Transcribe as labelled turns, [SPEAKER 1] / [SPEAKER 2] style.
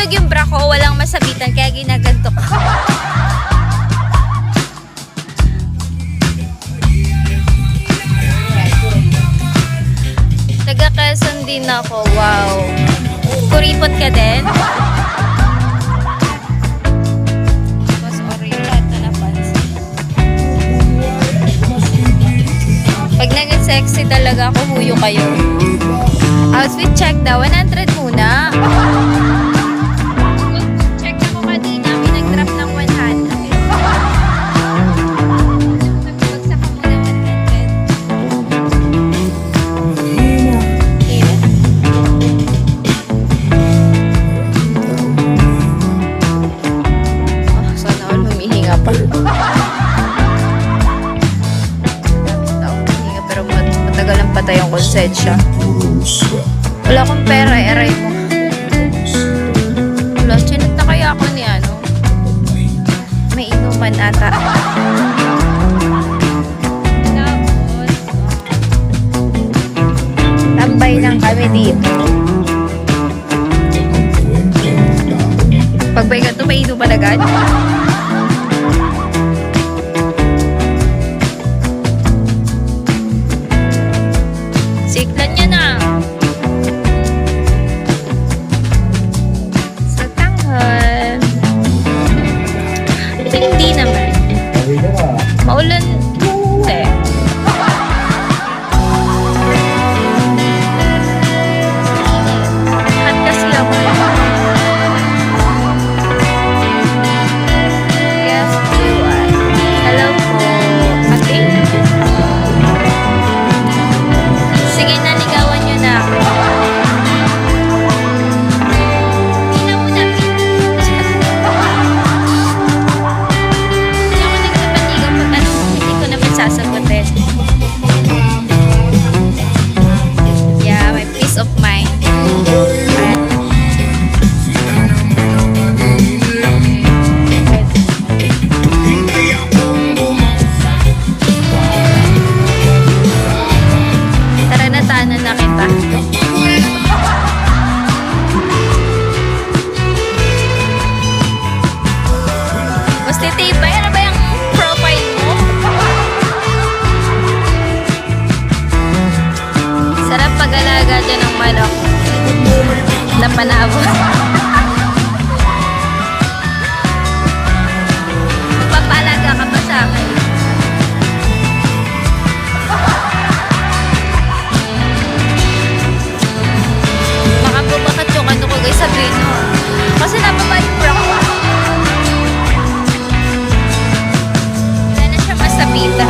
[SPEAKER 1] mahulog yung bra ko, walang masabitan, kaya ginaganto ko. Taga Quezon din ako, wow. Kuripot ka din? Mas orientat na napansin. Pag naging sexy talaga ako, huyo kayo. Outfit check daw, 100 muna. Check ako kanina, may nag-drop ng 100. Nagbagsak ako ng 100. Sana all humihinga pa. Humihinga pero matagal ang patay ang konsensya. Wala akong pera, aray mo. Wala, chinat na kaya ako ni ano. May inuman ata. Tapos, tambay lang kami dito. Pagbay ka ito, may inuman agad. Siklan niya na. Sa tanghal. Hindi naman. Maulan. Hindi. At kasi ako. Yes, hello po. Okay. Sige na, ligawan nyo na ako. Hindi na muna. Hindi ako nagpapanigaw pag ano, hindi ko naman sasagutin. Yeah, my peace of mind. Tara na, tanan na kita. Mas titibay, ano ba yung profile mo? Sarap pag-alaga dyan ng manok. Na panabo. Magpapalaga ka pa sa akin. Baka bumakat yung ano ko guys, sabihin nyo. Kasi nababa yung bra ko. Wala na siya masabitan.